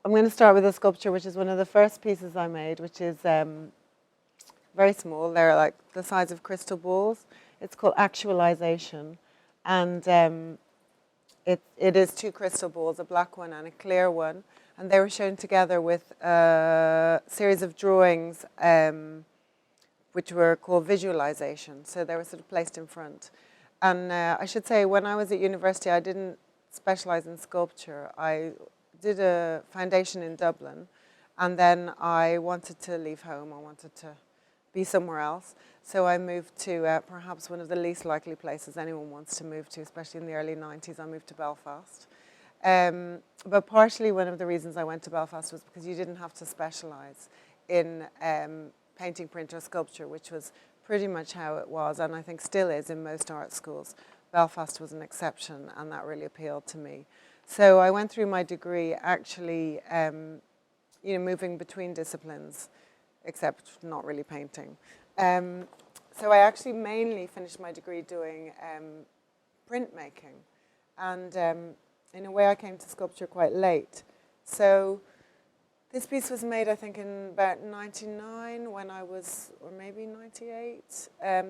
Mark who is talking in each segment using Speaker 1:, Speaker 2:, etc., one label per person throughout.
Speaker 1: I'm going to start with a sculpture, which is one of the first pieces I made, which is very small. They're like the size of crystal balls. It's called Actualization. And it is two crystal balls, a black one and a clear one. And they were shown together with a series of drawings which were called visualization. So they were sort of placed in front. And I should say, when I was at university, I didn't specialize in sculpture. I did a foundation in Dublin, and then I wanted to leave home. I wanted to be somewhere else. So I moved to perhaps one of the least likely places anyone wants to move to, especially in the early 90s. I moved to Belfast. But partially one of the reasons I went to Belfast was because you didn't have to specialize in painting, print, or sculpture, which was pretty much how it was, and I think still is in most art schools. Belfast was an exception, and that really appealed to me. So I went through my degree actually, moving between disciplines, except not really painting. So I actually mainly finished my degree doing printmaking, and in a way I came to sculpture quite late. So this piece was made, I think, in about 99 when I was, or maybe 98.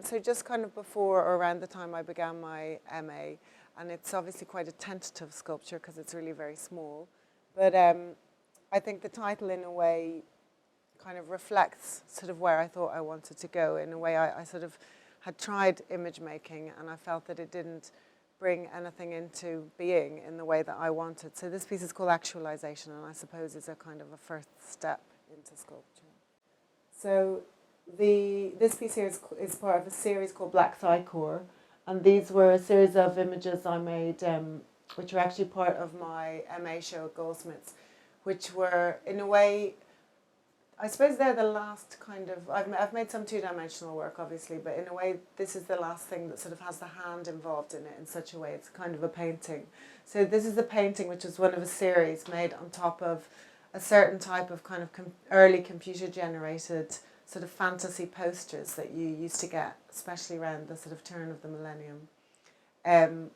Speaker 1: So just kind of before or around the time I began my MA. And it's obviously quite a tentative sculpture because it's really very small. But I think the title, in a way, kind of reflects sort of where I thought I wanted to go. In a way, I sort of had tried image making, and I felt that it didn't bring anything into being in the way that I wanted. So this piece is called Actualization, and I suppose is a kind of a first step into sculpture. So this piece here is part of a series called Black Thigh-Core, and these were a series of images I made, which were actually part of my MA show at Goldsmiths, which were, in a way, I suppose they're the last kind of, I've made some two-dimensional work, obviously, but in a way, this is the last thing that sort of has the hand involved in it in such a way. It's kind of a painting. So this is a painting which was one of a series made on top of a certain type of kind of early computer-generated sort of fantasy posters that you used to get, especially around the sort of turn of the millennium. And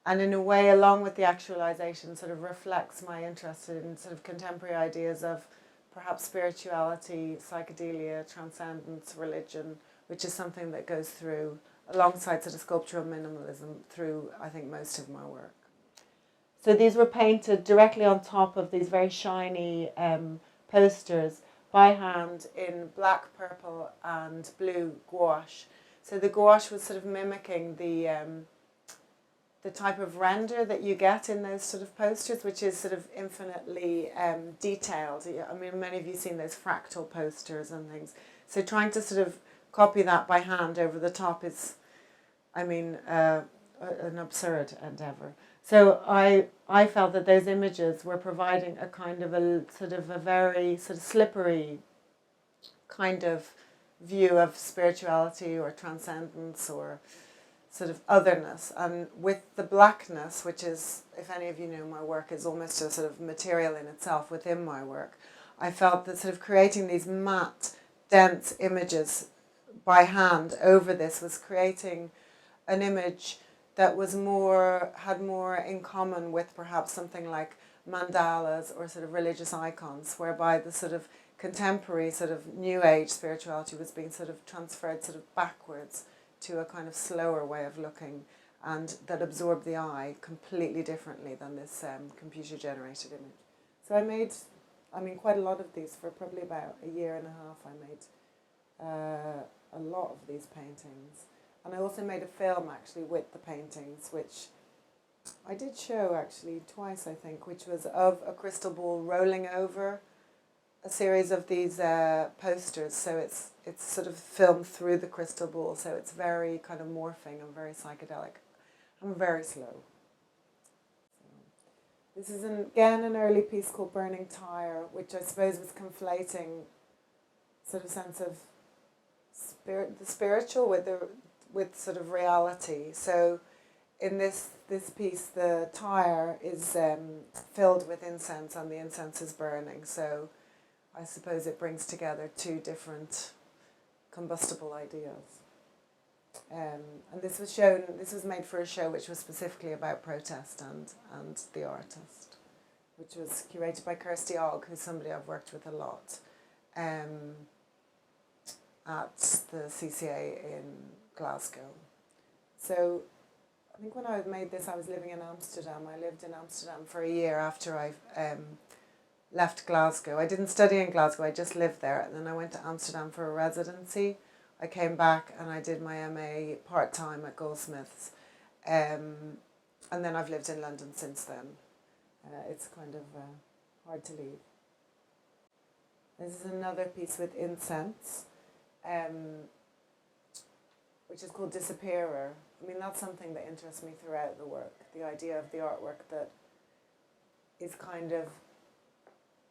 Speaker 1: in a way, along with the actualization, sort of reflects my interest in sort of contemporary ideas of perhaps spirituality, psychedelia, transcendence, religion, which is something that goes through, alongside sort of sculptural minimalism, through, I think, most of my work. So these were painted directly on top of these very shiny posters by hand in black, purple, and blue gouache. So the gouache was sort of mimicking the type of render that you get in those sort of posters, which is sort of infinitely detailed. I mean, many of you have seen those fractal posters and things. So trying to sort of copy that by hand over the top is, I mean, an absurd endeavor. So I felt that those images were providing a kind of a sort of a very sort of slippery kind of view of spirituality or transcendence or sort of otherness, and with the blackness, which is, if any of you know my work, is almost a sort of material in itself within my work, I felt that sort of creating these matte, dense images by hand over this was creating an image that was had more in common with perhaps something like mandalas or sort of religious icons, whereby the sort of contemporary sort of new age spirituality was being sort of transferred sort of backwards to a kind of slower way of looking, and that absorbed the eye completely differently than this computer-generated image. So I made, quite a lot of these for probably about a year and a half. I made a lot of these paintings. And I also made a film, actually, with the paintings, which I did show, actually, twice, I think, which was of a crystal ball rolling over a series of these posters, so it's sort of filmed through the crystal ball, so it's very kind of morphing and very psychedelic. I'm very slow. So, this is again an early piece called Burning Tire, which I suppose was conflating sort of sense of the spiritual with sort of reality. So in this piece, the tire is filled with incense, and the incense is burning. So I suppose it brings together two different combustible ideas. And this was made for a show which was specifically about protest and the artist. which was curated by Kirsty Ogg, who's somebody I've worked with a lot at the CCA in Glasgow. So I think when I made this, I was living in Amsterdam. I lived in Amsterdam for a year after I left Glasgow. I didn't study in Glasgow, I just lived there. And then I went to Amsterdam for a residency. I came back and I did my MA part-time at Goldsmiths. And then I've lived in London since then. It's kind of hard to leave. This is another piece with incense, which is called Disappearer. I mean, that's something that interests me throughout the work, the idea of the artwork that is kind of,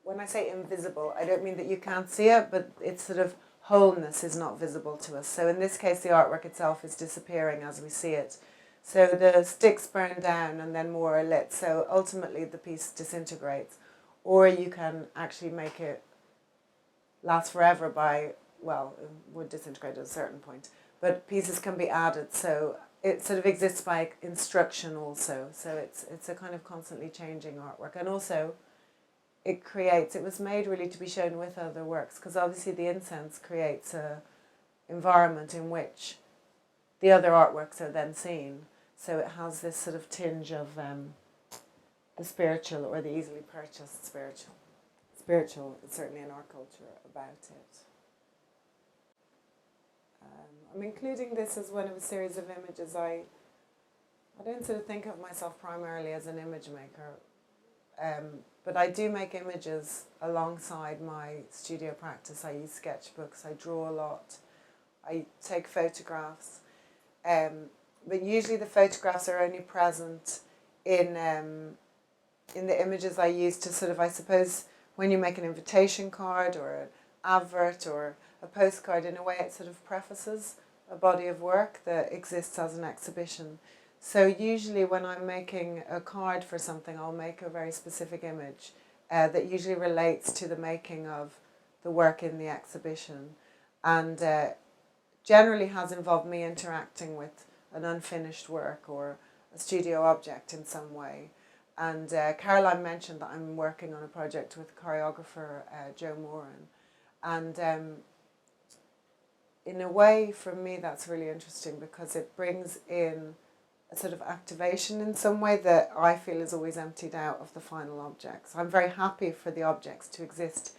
Speaker 1: when I say invisible, I don't mean that you can't see it, but it's sort of wholeness is not visible to us. So in this case, the artwork itself is disappearing as we see it. So the sticks burn down and then more are lit. So ultimately the piece disintegrates. Or you can actually make it last forever by, well, it would disintegrate at a certain point. But pieces can be added. So it sort of exists by instruction also. So it's a kind of constantly changing artwork. And also it was made really to be shown with other works, because obviously the incense creates a environment in which the other artworks are then seen. So it has this sort of tinge of the spiritual or the easily purchased spiritual. Spiritual, certainly in our culture, about it. I'm including this as one of a series of images. I don't sort of think of myself primarily as an image maker, but I do make images alongside my studio practice. I use sketchbooks, I draw a lot, I take photographs. But usually the photographs are only present in the images I use to sort of, I suppose, when you make an invitation card or an advert or a postcard, in a way it sort of prefaces a body of work that exists as an exhibition. So usually when I'm making a card for something, I'll make a very specific image that usually relates to the making of the work in the exhibition, and generally has involved me interacting with an unfinished work or a studio object in some way. And Caroline mentioned that I'm working on a project with choreographer Joe Moran. And in a way, for me, that's really interesting because it brings in a sort of activation in some way that I feel is always emptied out of the final objects. I'm very happy for the objects to exist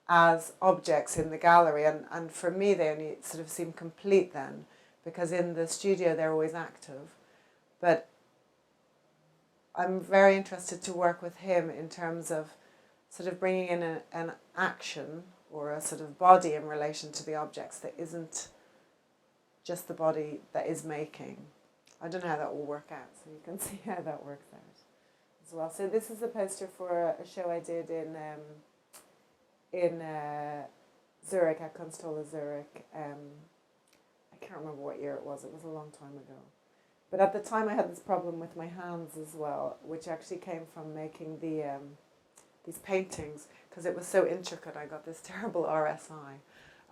Speaker 1: as objects in the gallery, and for me they only sort of seem complete then, because in the studio they're always active. But I'm very interested to work with him in terms of sort of bringing in an action or a sort of body in relation to the objects that isn't just the body that is making. I don't know how that will work out, so you can see how that works out as well. So this is a poster for a show I did in Zurich, at Kunsthalle Zurich. I can't remember what year it was a long time ago. But at the time I had this problem with my hands as well, which actually came from making these paintings, because it was so intricate. I got this terrible RSI.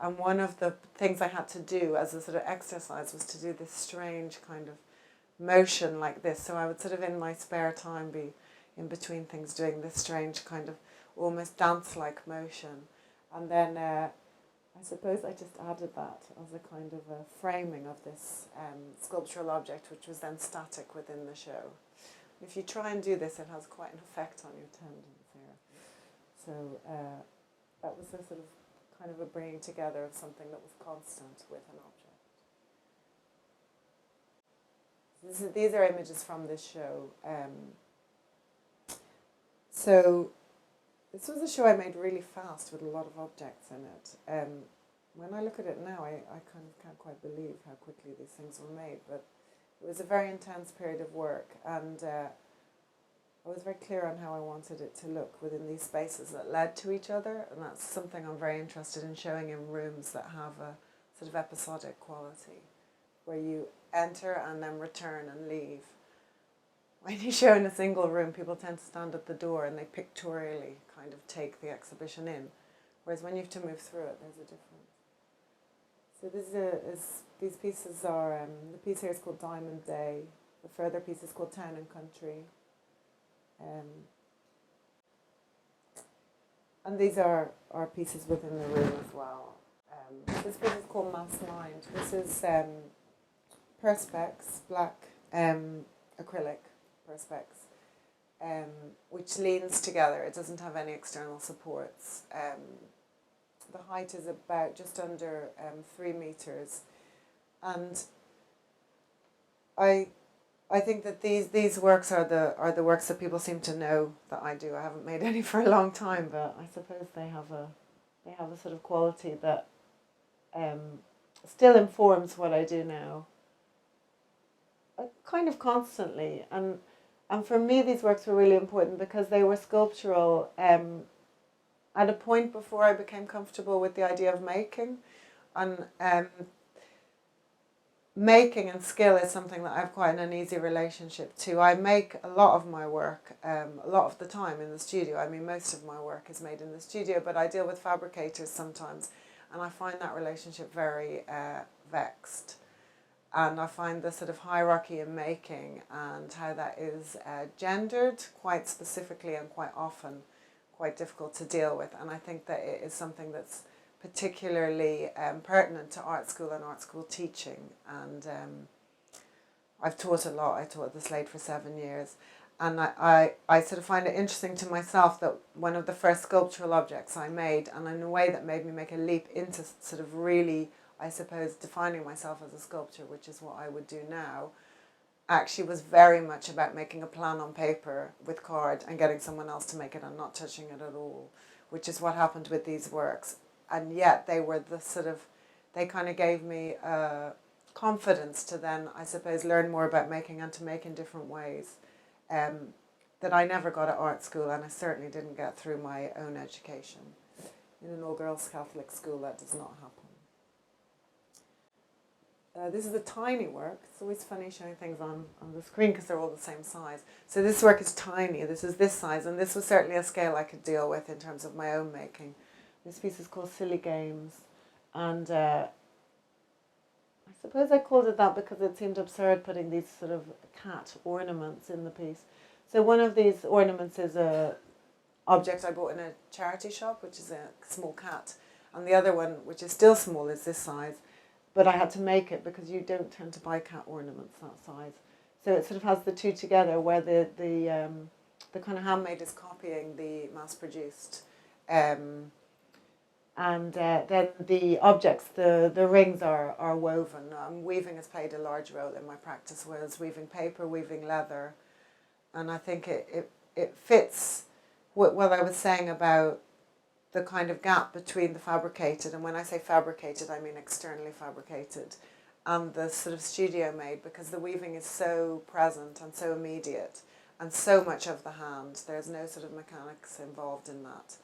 Speaker 1: And one of the things I had to do as a sort of exercise was to do this strange kind of motion like this. So I would sort of in my spare time be in between things doing this strange kind of almost dance-like motion. And then I suppose I just added that as a kind of a framing of this sculptural object, which was then static within the show. If you try and do this, it has quite an effect on your tendons here. So that was a sort of kind of a bringing together of something that was constant with an object. These are images from this show. So this was a show I made really fast with a lot of objects in it. When I look at it now, I kind of can't quite believe how quickly these things were made, but it was a very intense period of work, and I was very clear on how I wanted it to look within these spaces that led to each other, and that's something I'm very interested in showing in rooms that have a sort of episodic quality, where you enter and then return and leave. When you show in a single room, people tend to stand at the door and they pictorially kind of take the exhibition in, whereas when you have to move through it, there's a difference. So these pieces are, the piece here is called Diamond Day, the further piece is called Town and Country. And these are pieces within the room as well. This piece is called Mass Mind. This is Perspex, black acrylic Perspex, which leans together. It doesn't have any external supports. The height is about just under 3 meters, and I think that these works are the works that people seem to know that I do. I haven't made any for a long time, but I suppose they have a sort of quality that still informs what I do now, kind of constantly. And for me, these works were really important because they were sculptural at a point before I became comfortable with the idea of making. And making and skill is something that I have quite an uneasy relationship to. I make a lot of my work, a lot of the time in the studio. I mean, most of my work is made in the studio, but I deal with fabricators sometimes, and I find that relationship very vexed. And I find the sort of hierarchy in making and how that is gendered quite specifically and quite often quite difficult to deal with. And I think that it is something that's particularly pertinent to art school and art school teaching. And I've taught a lot. I taught at the Slade for 7 years. And I sort of find it interesting to myself that one of the first sculptural objects I made, and in a way that made me make a leap into sort of really, I suppose, defining myself as a sculptor, which is what I would do now, actually was very much about making a plan on paper with card and getting someone else to make it and not touching it at all, which is what happened with these works. And yet they were the sort of, they kind of gave me confidence to then, I suppose, learn more about making and to make in different ways that I never got at art school, and I certainly didn't get through my own education. In an all-girls Catholic school, that does not happen. This is a tiny work. It's always funny showing things on the screen because they're all the same size. So this work is tiny. This is this size, and this was certainly a scale I could deal with in terms of my own making. This piece is called Silly Games, and I suppose I called it that because it seemed absurd putting these sort of cat ornaments in the piece. So one of these ornaments is a object I bought in a charity shop, which is a small cat, and the other one, which is still small, is this size. But I had to make it because you don't tend to buy cat ornaments that size. So it sort of has the two together, where the kind of handmade is copying the mass-produced. And then the objects, the rings are woven. Weaving has played a large role in my practice, whereas weaving paper, weaving leather. And I think it fits what I was saying about the kind of gap between the fabricated, and when I say fabricated, I mean externally fabricated, and the sort of studio made, because the weaving is so present and so immediate and so much of the hand. There's no sort of mechanics involved in that.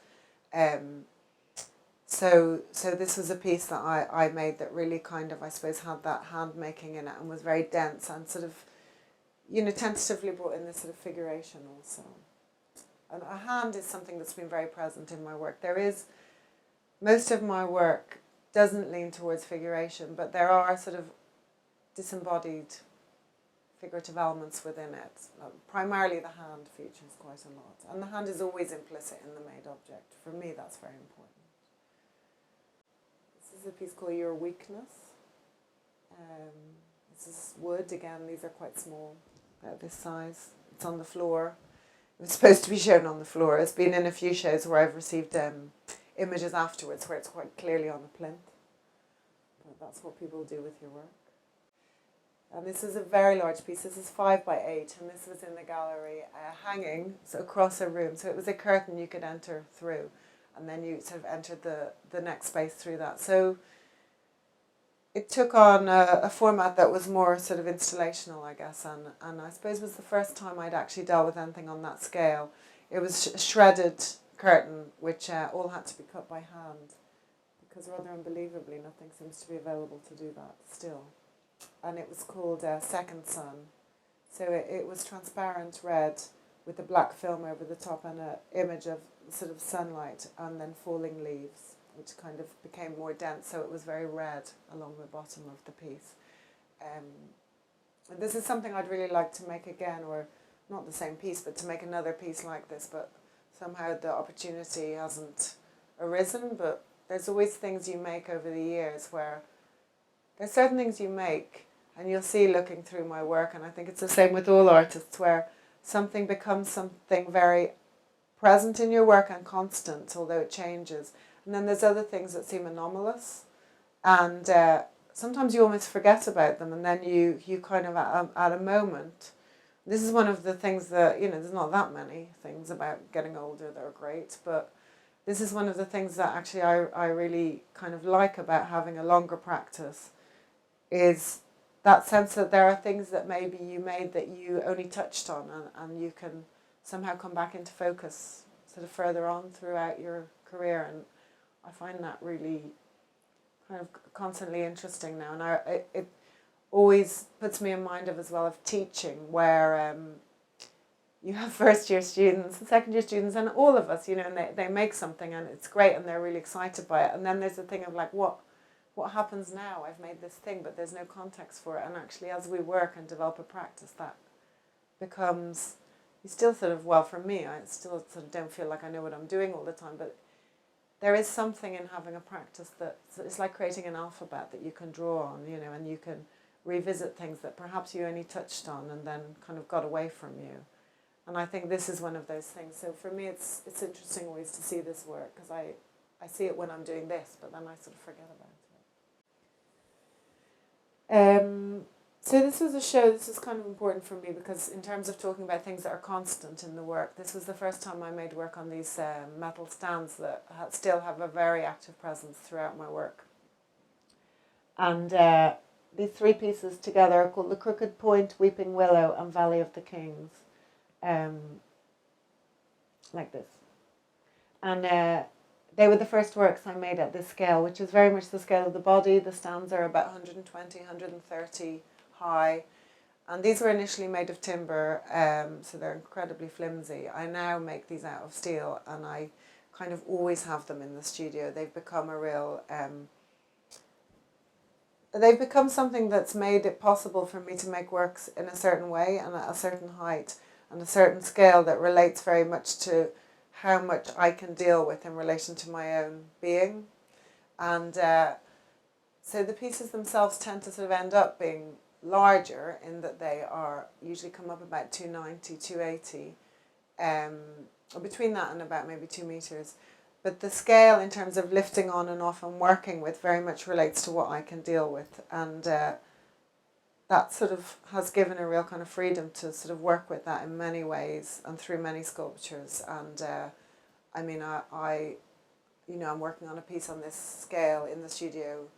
Speaker 1: So this was a piece that I made that really kind of, I suppose, had that hand making in it and was very dense and sort of, tentatively brought in this sort of figuration also. And a hand is something that's been very present in my work. Most of my work doesn't lean towards figuration, but there are sort of disembodied figurative elements within it. Primarily the hand features quite a lot. And the hand is always implicit in the made object. For me, that's very important. This is a piece called Your Weakness. This is wood. Again, these are quite small, about this size. It's on the floor. It was supposed to be shown on the floor. It's been in a few shows where I've received images afterwards where it's quite clearly on a plinth. But that's what people do with your work. And this is a very large piece. This is 5 by 8, and this was in the gallery hanging across a room. So it was a curtain you could enter through, and then you sort of entered the next space through that. So it took on a format that was more sort of installational, I guess, and I suppose was the first time I'd actually dealt with anything on that scale. It was a shredded curtain, which all had to be cut by hand, because rather unbelievably, nothing seems to be available to do that still. And it was called Second Sun. So it was transparent red with a black film over the top and an image of sort of sunlight and then falling leaves, which kind of became more dense, so it was very red along the bottom of the piece. And this is something I'd really like to make again, or not the same piece, but to make another piece like this, but somehow the opportunity hasn't arisen, but there's always things you make over the years where there's certain things you make, and you'll see looking through my work, and I think it's the same with all artists, where something becomes something very present in your work and constant, although it changes. And then there's other things that seem anomalous, and sometimes you almost forget about them, and then you kind of at a moment. This is one of the things that, there's not that many things about getting older that are great, but this is one of the things that actually I really kind of like about having a longer practice, is that sense that there are things that maybe you made that you only touched on, and you can somehow come back into focus sort of further on throughout your career. And I find that really kind of constantly interesting now. And it always puts me in mind of as well of teaching, where you have first year students and second year students and all of us, and they make something and it's great and they're really excited by it. And then there's the thing of like, what happens now? I've made this thing, but there's no context for it. And actually, as we work and develop a practice, that becomes, you still sort of, well, for me, I still sort of don't feel like I know what I'm doing all the time, but there is something in having a practice that it's like creating an alphabet that you can draw on, and you can revisit things that perhaps you only touched on and then kind of got away from you. And I think this is one of those things. So for me, it's interesting always to see this work, because I see it when I'm doing this, but then I sort of forget about it. So this was a show, this is kind of important for me, because in terms of talking about things that are constant in the work, this was the first time I made work on these metal stands that still have a very active presence throughout my work. And these three pieces together are called The Crooked Point, Weeping Willow, and Valley of the Kings. Like this. And they were the first works I made at this scale, which is very much the scale of the body. The stands are about 120, 130 high. And these were initially made of timber, so they're incredibly flimsy. I now make these out of steel, and I kind of always have them in the studio. They've become a real... they've become something that's made it possible for me to make works in a certain way and at a certain height and a certain scale that relates very much to how much I can deal with in relation to my own being. And so the pieces themselves tend to sort of end up being larger, in that they are usually come up about 290, 280, or between that and about maybe 2 meters. But the scale in terms of lifting on and off and working with very much relates to what I can deal with. And that sort of has given a real kind of freedom to sort of work with that in many ways and through many sculptures. And I mean, I'm working on a piece on this scale in the studio,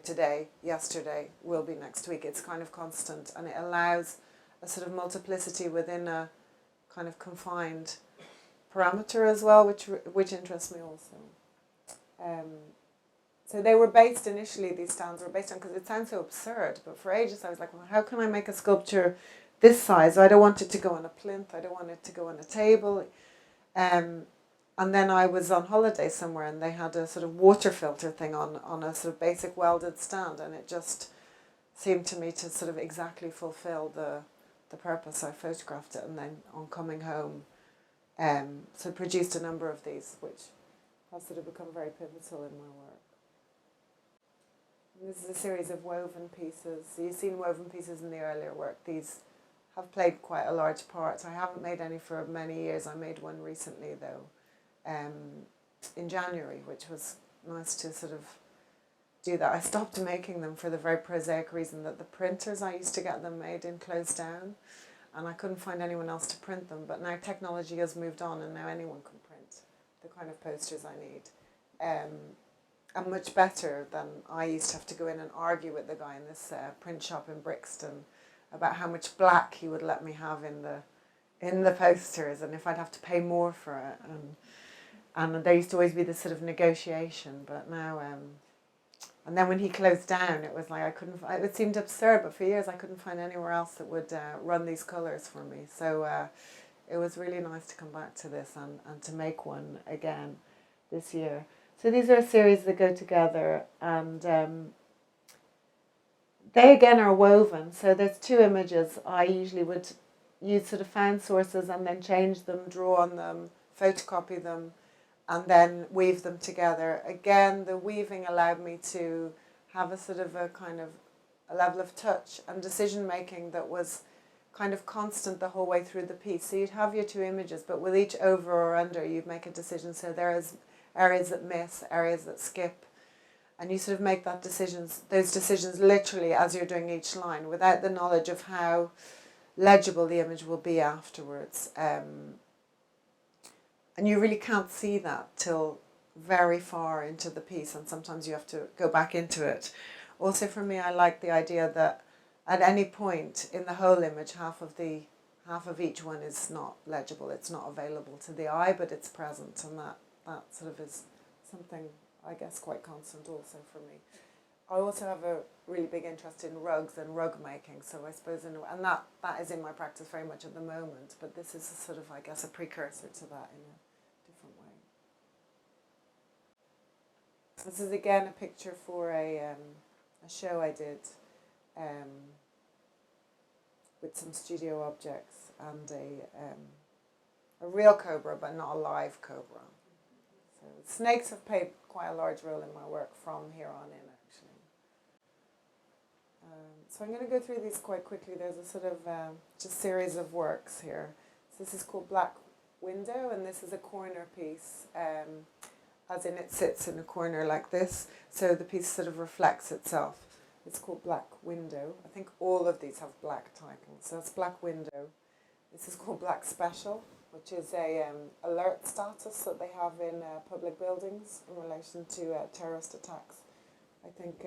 Speaker 1: today, yesterday, will be next week. It's kind of constant, and it allows a sort of multiplicity within a kind of confined parameter as well, which interests me also. So they were based initially, these stands were based on, because it sounds so absurd, but for ages I was like, well, how can I make a sculpture this size? I don't want it to go on a plinth, I don't want it to go on a table. And then I was on holiday somewhere, and they had a sort of water filter thing on a sort of basic welded stand, and it just seemed to me to sort of exactly fulfill the purpose. I photographed it, and then on coming home, so produced a number of these, which has sort of become very pivotal in my work. This is a series of woven pieces. So you've seen woven pieces in the earlier work. These have played quite a large part. I haven't made any for many years. I made one recently, though, in January, which was nice to sort of do that. I stopped making them for the very prosaic reason that the printers I used to get them made in closed down, and I couldn't find anyone else to print them. But now technology has moved on, and now anyone can print the kind of posters I need. And much better than I used to have to go in and argue with the guy in this print shop in Brixton about how much black he would let me have in the posters, and if I'd have to pay more for it. And there used to always be this sort of negotiation, but now... and then when he closed down, it was like it seemed absurd, but for years I couldn't find anywhere else that would run these colours for me. So it was really nice to come back to this and to make one again this year. So these are a series that go together, and they again are woven. So there's two images. I usually would use sort of found sources and then change them, draw on them, photocopy them, and then weave them together. Again, the weaving allowed me to have a sort of a kind of a level of touch and decision making that was kind of constant the whole way through the piece. So you'd have your two images, but with each over or under, you'd make a decision. So there's areas that miss, areas that skip, and you sort of make those decisions literally as you're doing each line, without the knowledge of how legible the image will be afterwards. And you really can't see that till very far into the piece, and sometimes you have to go back into it. Also, for me, I like the idea that at any point in the whole image, half of each one is not legible. It's not available to the eye, but it's present, and that sort of is something, I guess, quite constant also for me. I also have a really big interest in rugs and rug making, so I suppose, and that is in my practice very much at the moment, but this is a sort of, I guess, a precursor to that in a different way. This is again a picture for a show I did with some studio objects and a real cobra, but not a live cobra. So snakes have played quite a large role in my work from here on in, actually. So I'm going to go through these quite quickly. There's a sort of just series of works here. So this is called Black Window, and this is a corner piece, as in it sits in a corner like this, so the piece sort of reflects itself. It's called Black Window. I think all of these have black titles. So it's Black Window. This is called Black Special, which is a alert status that they have in public buildings in relation to terrorist attacks. I think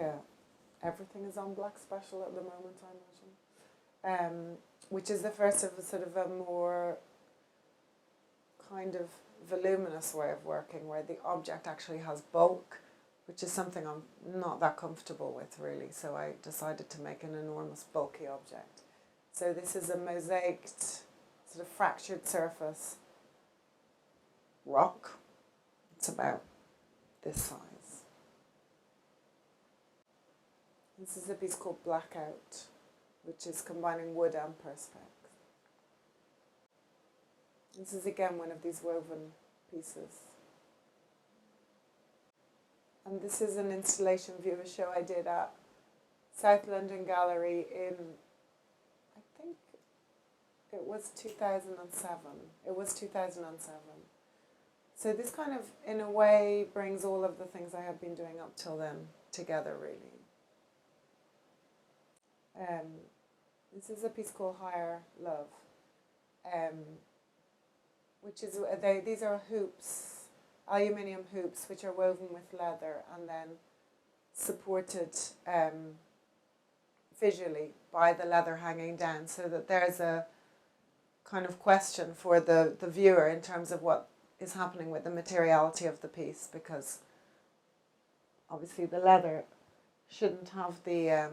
Speaker 1: everything is on Black Special at the moment, I imagine. Which is the first of a sort of a more kind of voluminous way of working, where the object actually has bulk, which is something I'm not that comfortable with, really. So I decided to make an enormous bulky object. So this is a mosaiced, sort of fractured surface rock. It's about this size. This is a piece called Blackout, which is combining wood and perspex. This is again one of these woven pieces. And this is an installation view of a show I did at South London Gallery in, I think it was 2007. It was 2007. So this kind of, in a way, brings all of the things I had been doing up till then together, really. This is a piece called Higher Love, which is, these are hoops, aluminium hoops, which are woven with leather and then supported visually by the leather hanging down, so that there's a kind of question for the viewer in terms of what is happening with the materiality of the piece, because obviously the leather shouldn't have the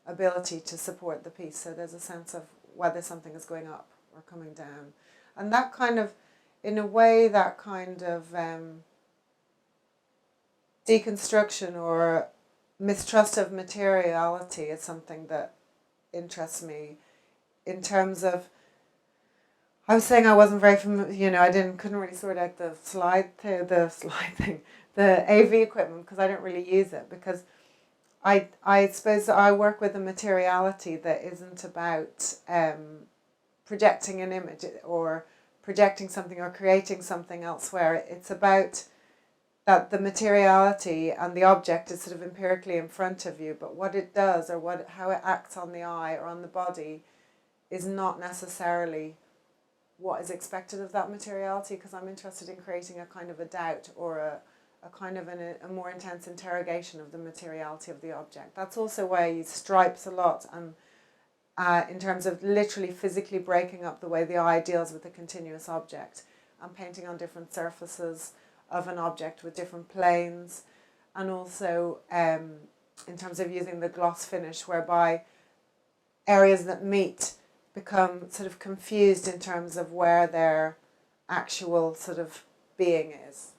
Speaker 1: ability to support the piece, so there's a sense of whether something is going up or coming down. And that kind of, in a way, that kind of deconstruction or mistrust of materiality is something that interests me in terms of, I was saying I wasn't very familiar, I couldn't really sort out the slide thing, the AV equipment, because I don't really use it, because I suppose I work with a materiality that isn't about projecting an image or projecting something or creating something elsewhere. It's about that the materiality and the object is sort of empirically in front of you, but what it does or how it acts on the eye or on the body is not necessarily what is expected of that materiality, because I'm interested in creating a kind of a doubt or a kind of a more intense interrogation of the materiality of the object. That's also why I use stripes a lot, and in terms of literally physically breaking up the way the eye deals with a continuous object and painting on different surfaces of an object with different planes, and also in terms of using the gloss finish, whereby areas that meet become sort of confused in terms of where their actual sort of being is.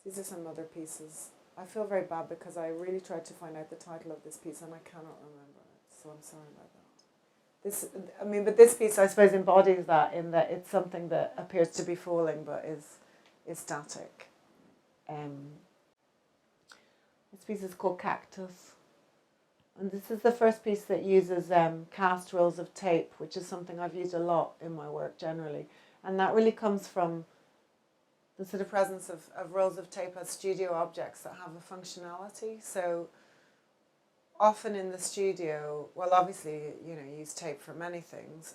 Speaker 1: These are some other pieces. I feel very bad because I really tried to find out the title of this piece and I cannot remember it, so I'm sorry about that. this, I mean, but this piece, I suppose, embodies that in that it's something that appears to be falling but is static. This piece is called Cactus. And this is the first piece that uses cast rolls of tape, which is something I've used a lot in my work generally. And that really comes from the sort of presence of rolls of tape as studio objects that have a functionality. So often in the studio, well, obviously, you use tape for many things.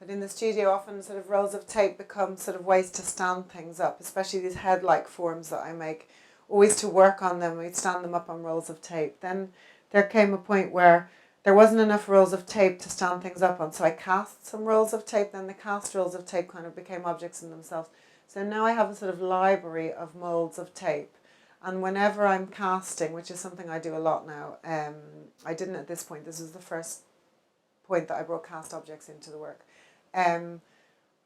Speaker 1: But in the studio, often sort of rolls of tape become sort of ways to stand things up, especially these head-like forms that I make. Always to work on them, we'd stand them up on rolls of tape. Then there came a point where there wasn't enough rolls of tape to stand things up on, so I cast some rolls of tape. Then the cast rolls of tape kind of became objects in themselves. So now I have a sort of library of molds of tape. And whenever I'm casting, which is something I do a lot now, I didn't at this point, this was the first point that I brought cast objects into the work.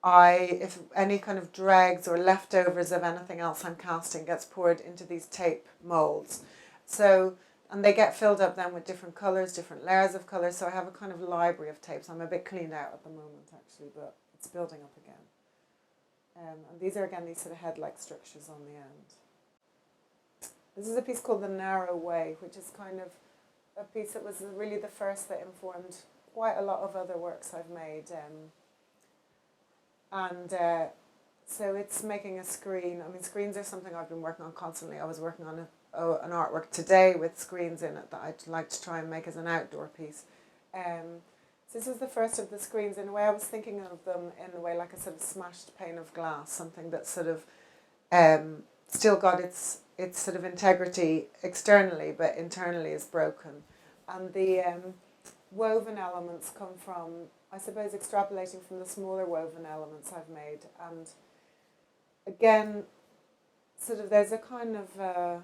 Speaker 1: If any kind of dregs or leftovers of anything else I'm casting gets poured into these tape molds. So, and they get filled up then with different colours, different layers of colours. So I have a kind of library of tapes. I'm a bit cleaned out at the moment actually, but it's building up again. And these are again these sort of head-like structures on the end. This is a piece called The Narrow Way, which is kind of a piece that was really the first that informed quite a lot of other works I've made. So it's making a screen. I mean, screens are something I've been working on constantly. I was working on an artwork today with screens in it that I'd like to try and make as an outdoor piece. So this is the first of the screens. In a way, I was thinking of them in a way like a sort of smashed pane of glass, something that sort of still got its sort of integrity externally, but internally is broken. And the woven elements come from, I suppose, extrapolating from the smaller woven elements I've made. And again, sort of there's a kind of a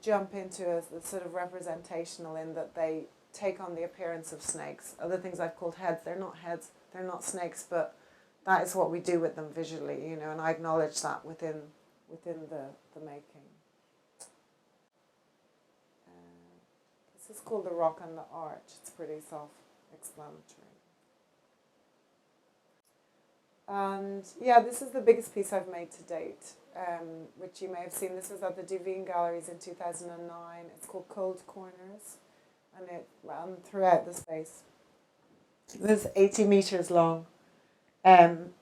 Speaker 1: jump into the sort of representational in that they take on the appearance of snakes. Other things I've called heads, they're not heads, they're not snakes, but that is what we do with them visually, and I acknowledge that within the making. This is called The Rock and the Arch. It's pretty self-explanatory. And yeah, this is the biggest piece I've made to date, which you may have seen. This was at the Duveen Galleries in 2009. It's called Cold Corners, and it ran throughout the space. It was 80 metres long. And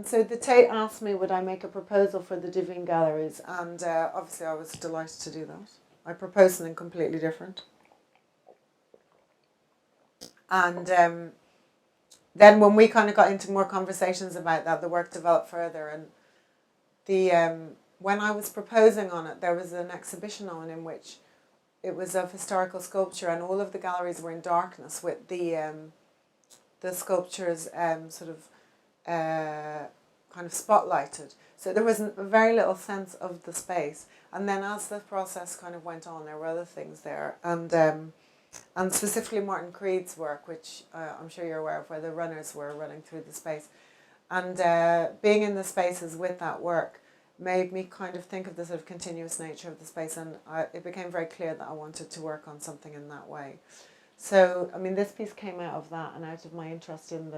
Speaker 1: so the Tate asked me would I make a proposal for the Duveen Galleries, and obviously I was delighted to do that. I proposed something completely different. And then when we kind of got into more conversations about that, the work developed further. And when I was proposing on it, there was an exhibition on in which it was of historical sculpture, and all of the galleries were in darkness with the sculptures kind of spotlighted. So there was a very little sense of the space. And then as the process kind of went on, there were other things there. And specifically Martin Creed's work, which I'm sure you're aware of, where the runners were running through the space. And being in the spaces with that work made me kind of think of the sort of continuous nature of the space. And it became very clear that I wanted to work on something in that way. So, I mean, this piece came out of that and out of my interest in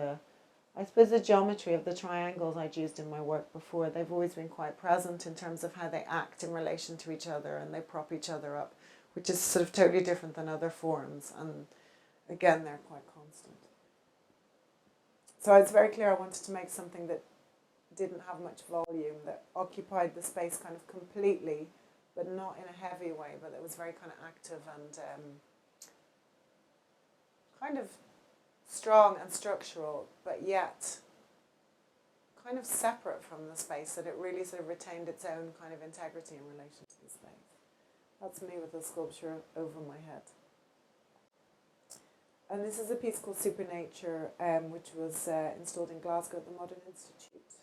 Speaker 1: I suppose the geometry of the triangles I'd used in my work before. They've always been quite present in terms of how they act in relation to each other, and they prop each other up, which is sort of totally different than other forms. And again, they're quite constant. So it's very clear I wanted to make something that didn't have much volume, that occupied the space kind of completely, but not in a heavy way, but that was very kind of active and kind of strong and structural, but yet kind of separate from the space, that it really sort of retained its own kind of integrity in relation to the space. That's me with the sculpture over my head. And this is a piece called Supernature, which was installed in Glasgow at the Modern Institute.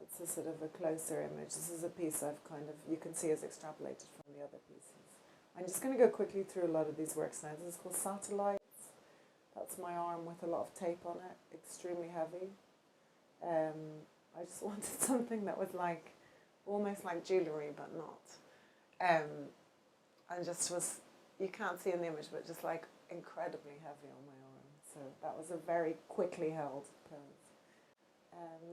Speaker 1: It's a sort of a closer image. This is a piece I've you can see as extrapolated from the other pieces. I'm just going to go quickly through a lot of these works now. This is called Satellite. That's my arm with a lot of tape on it, extremely heavy. I just wanted something that was almost like jewellery, but not. And just was, you can't see in the image, but just like incredibly heavy on my arm. So that was a very quickly held pose.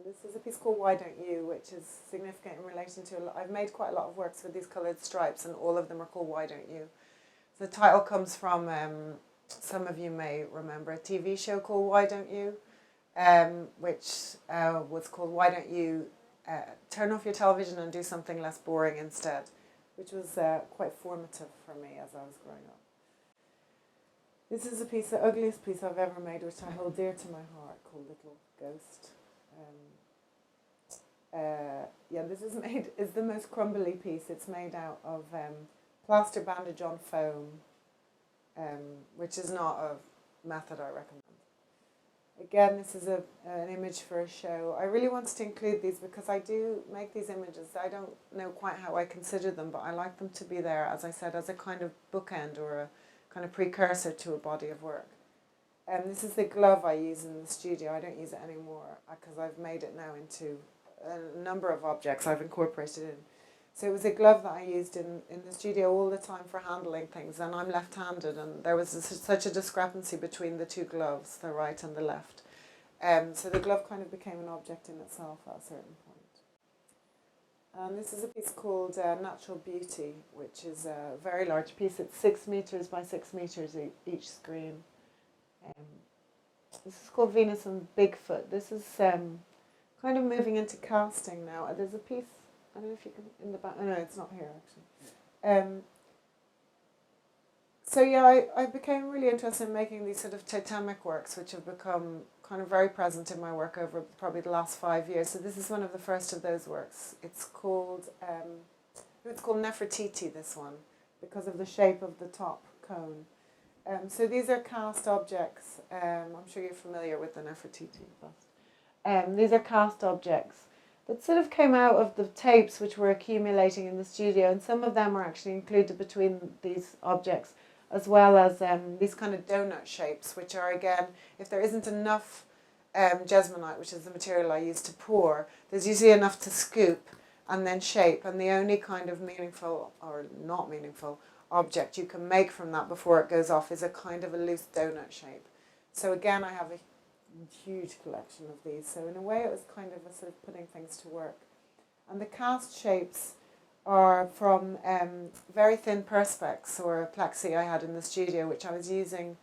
Speaker 1: This is a piece called Why Don't You, which is significant in relation to, I've made quite a lot of works with these coloured stripes, and all of them are called Why Don't You. The title comes from, some of you may remember, a TV show called Why Don't You, which was called Why Don't You Turn Off Your Television and Do Something Less Boring Instead, which was quite formative for me as I was growing up. This is a piece, the ugliest piece I've ever made, which I hold dear to my heart, called Little Ghost. This is the most crumbly piece. It's made out of plaster bandage on foam, which is not a method I recommend. Again, this is an image for a show. I really wanted to include these because I do make these images. I don't know quite how I consider them, but I like them to be there, as I said, as a kind of bookend or a kind of precursor to a body of work. This is the glove I use in the studio. I don't use it anymore because I've made it now into a number of objects I've incorporated in. So it was a glove that I used in the studio all the time for handling things, and I'm left-handed, and there was such a discrepancy between the two gloves, the right and the left. So the glove kind of became an object in itself at a certain point. And this is a piece called Natural Beauty, which is a very large piece. It's 6 meters by 6 meters each screen. This is called Venus and Bigfoot. This is kind of moving into casting now. There's a piece, I don't know if you can, in the back, oh no, it's not here actually. So yeah, I became really interested in making these sort of totemic works, which have become kind of very present in my work over probably the last 5 years. So this is one of the first of those works. It's called Nefertiti, this one, because of the shape of the top cone. So these are cast objects. I'm sure you're familiar with the Nefertiti bust. These are cast objects that sort of came out of the tapes which were accumulating in the studio, and some of them are actually included between these objects, as well as these kind of donut shapes, which are, again, if there isn't enough jesmonite, which is the material I use to pour, there's usually enough to scoop and then shape, and the only kind of meaningful or not meaningful object you can make from that before it goes off is a kind of a loose donut shape. So again, I have a huge collection of these. So in a way, it was kind of a sort of putting things to work. And the cast shapes are from very thin perspex or plexi I had in the studio, which I was using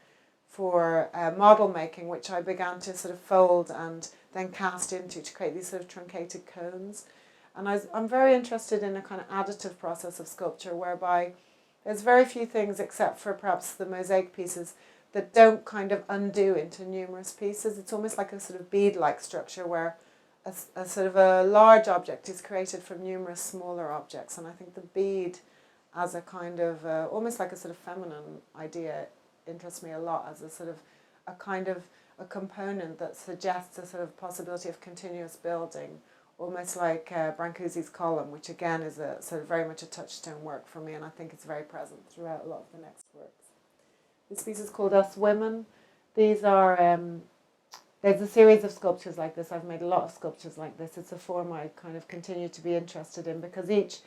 Speaker 1: for model making, which I began to sort of fold and then cast into to create these sort of truncated cones. And I'm very interested in a kind of additive process of sculpture whereby there's very few things, except for perhaps the mosaic pieces, that don't kind of undo into numerous pieces. It's almost like a sort of bead-like structure where a sort of a large object is created from numerous smaller objects. And I think the bead as a kind of, almost like a sort of feminine idea, interests me a lot as a sort of a kind of a component that suggests a sort of possibility of continuous building, almost like Brancusi's column, which again is a sort of very much a touchstone work for me, and I think it's very present throughout a lot of the next works. This piece is called Us Women. These are, there's a series of sculptures like this. I've made a lot of sculptures like this. It's a form I kind of continue to be interested in because each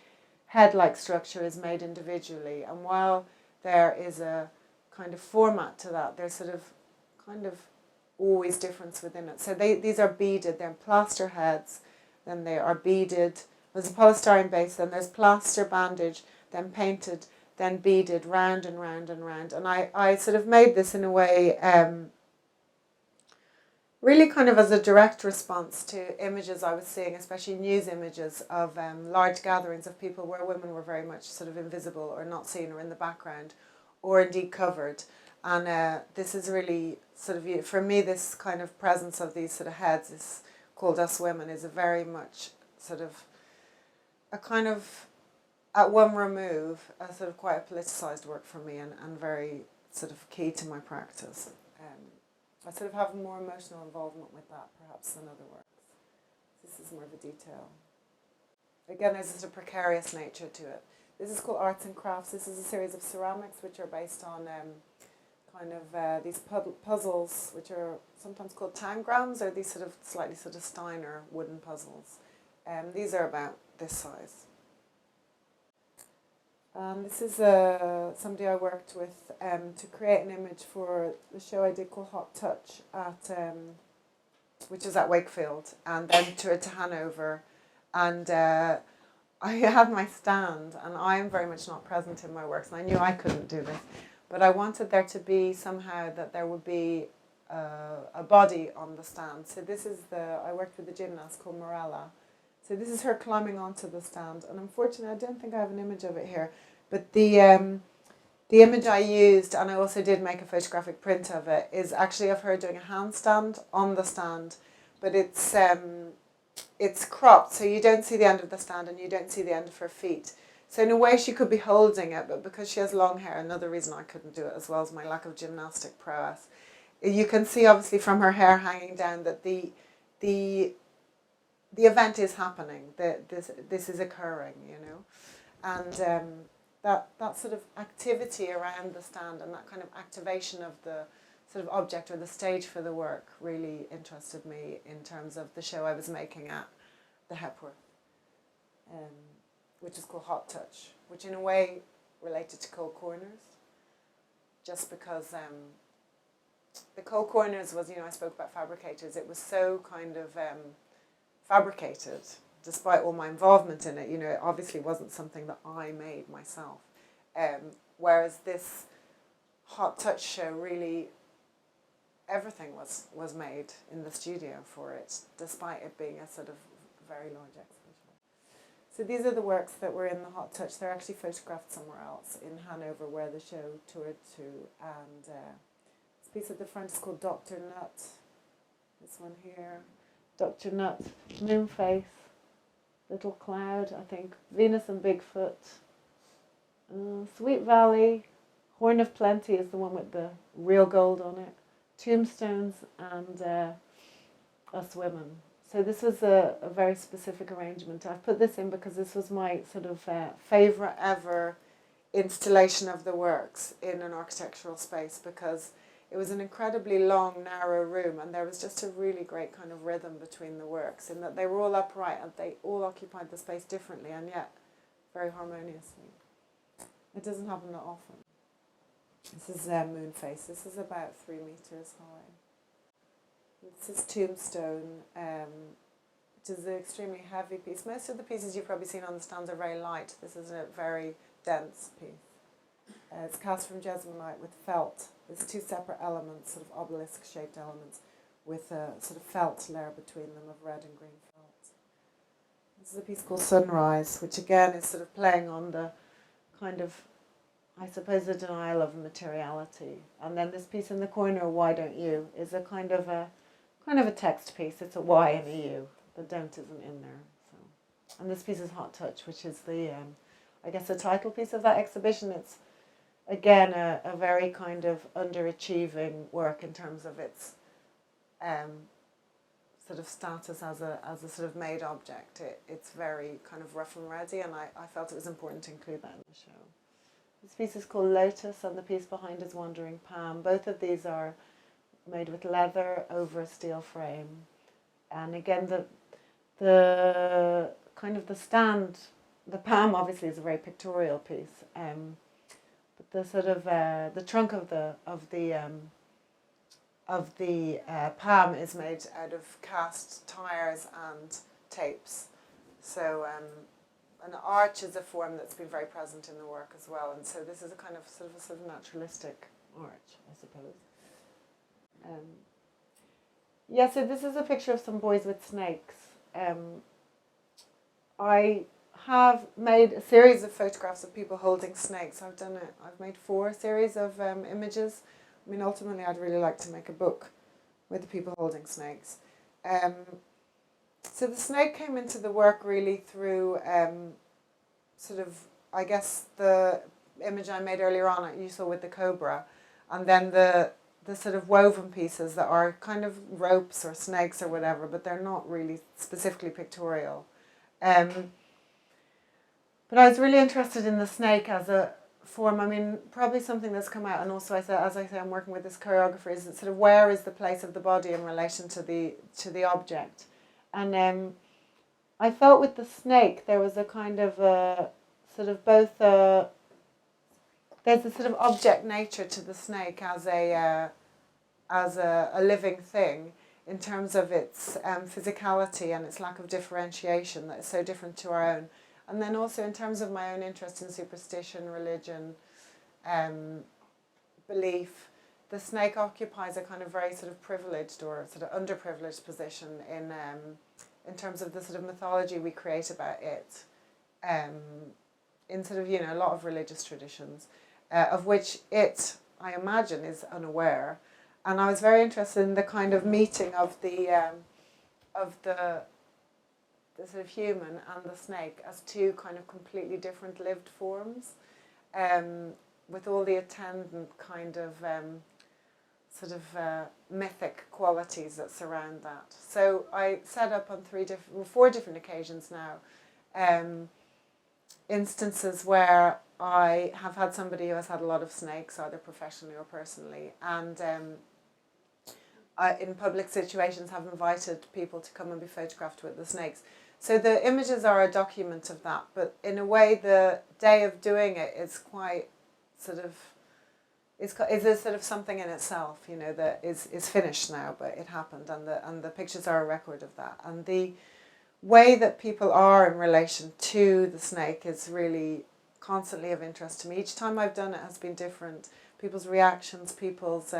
Speaker 1: head-like structure is made individually, and while there is a kind of format to that, there's sort of kind of always difference within it. So these are beaded, they're plaster heads, then they are beaded, there's a polystyrene base, then there's plaster bandage, then painted, then beaded round and round and round. And I sort of made this in a way really kind of as a direct response to images I was seeing, especially news images of large gatherings of people where women were very much sort of invisible or not seen or in the background or indeed covered. And this is really sort of, for me, this kind of presence of these sort of heads is called Us Women is a very much sort of a kind of, at one remove, a sort of quite a politicised work for me and very sort of key to my practice. I sort of have more emotional involvement with that perhaps than other works. This is more of a detail. Again, there's just a precarious nature to it. This is called Arts and Crafts. This is a series of ceramics which are based on kind of these puzzles, which are sometimes called tangrams, or these sort of slightly sort of Steiner wooden puzzles. These are about this size. This is somebody I worked with to create an image for the show I did called Hot Touch, which is at Wakefield, and then toured to Hanover. And I had my stand, and I am very much not present in my works, and I knew I couldn't do this. But I wanted there to be somehow that there would be a body on the stand. So this is I worked with a gymnast called Morella. So this is her climbing onto the stand, and unfortunately I don't think I have an image of it here. But the image I used, and I also did make a photographic print of it, is actually of her doing a handstand on the stand, but it's cropped, so you don't see the end of the stand and you don't see the end of her feet. So in a way she could be holding it, but because she has long hair, another reason I couldn't do it as well as my lack of gymnastic prowess, you can see obviously from her hair hanging down that the event is happening, that this is occurring, and that sort of activity around the stand and that kind of activation of the sort of object or the stage for the work really interested me in terms of the show I was making at the Hepworth, which is called Hot Touch, which in a way related to Cold Corners, just because the Cold Corners was, I spoke about fabricators, it was so kind of fabricated, despite all my involvement in it. It obviously wasn't something that I made myself. Whereas this Hot Touch show, really, everything was made in the studio for it, despite it being a sort of very large exhibition. So these are the works that were in the Hot Touch. They're actually photographed somewhere else in Hanover, where the show toured to. And this piece at the front is called Dr. Nut. This one here. Dr. Nut, Moonface, Little Cloud, I think, Venus and Bigfoot, Sweet Valley, Horn of Plenty is the one with the real gold on it, Tombstones, and Us Women. So this was a very specific arrangement. I've put this in because this was my sort of favourite ever installation of the works in an architectural space, because it was an incredibly long, narrow room, and there was just a really great kind of rhythm between the works in that they were all upright and they all occupied the space differently and yet very harmoniously. It doesn't happen that often. This is Moonface. This is about 3 meters high. This is Tombstone, which is an extremely heavy piece. Most of the pieces you've probably seen on the stands are very light. This is a very dense piece. It's cast from jesmonite with felt. There's 2 separate elements, sort of obelisk-shaped elements, with a sort of felt layer between them of red and green felt. This is a piece called Sunrise, which again is sort of playing on the kind of, I suppose, the denial of materiality. And then this piece in the corner, Why Don't You, is a kind of a text piece. It's a Y and a U. The don't isn't in there. So, and this piece is Hot Touch, which is the, I guess, the title piece of that exhibition. It's again a very kind of underachieving work in terms of its sort of status as a sort of made object. It's very kind of rough and ready, and I felt it was important to include that in the show. This piece is called Lotus, and the piece behind is Wandering Palm. Both of these are made with leather over a steel frame, and again the kind of the stand, the palm obviously is a very pictorial piece. But the sort of the trunk of the palm is made out of cast tires and tapes. So an arch is a form that's been very present in the work as well, and so this is a kind of sort of naturalistic arch, I suppose. Yeah, so this is a picture of some boys with snakes. I have made a series of photographs of people holding snakes. I've made 4 series of images. I mean, ultimately I'd really like to make a book with the people holding snakes. So the snake came into the work really through sort of, I guess, the image I made earlier on, you saw with the cobra, and then the sort of woven pieces that are kind of ropes or snakes or whatever, but they're not really specifically pictorial. But I was really interested in the snake as a form. I mean, probably something that's come out, and also as I say, I'm working with this choreographer, is sort of where is the place of the body in relation to the object. And I felt with the snake there was a kind of a sort of both a there's a sort of object nature to the snake as a living thing in terms of its physicality and its lack of differentiation that is so different to our own. And then also in terms of my own interest in superstition, religion, belief, the snake occupies a kind of very sort of privileged or sort of underprivileged position in terms of the sort of mythology we create about it, in sort of, a lot of religious traditions, of which it, I imagine, is unaware. And I was very interested in the kind of meeting of the sort of human and the snake as two kind of completely different lived forms, with all the attendant kind of mythic qualities that surround that. So I set up on 4 different occasions now, instances where I have had somebody who has had a lot of snakes, either professionally or personally, and in public situations have invited people to come and be photographed with the snakes. So the images are a document of that, but in a way the day of doing it is quite sort of, is a sort of something in itself, that is finished now, but it happened, and the pictures are a record of that. And the way that people are in relation to the snake is really constantly of interest to me. Each time I've done it has been different. People's reactions, people's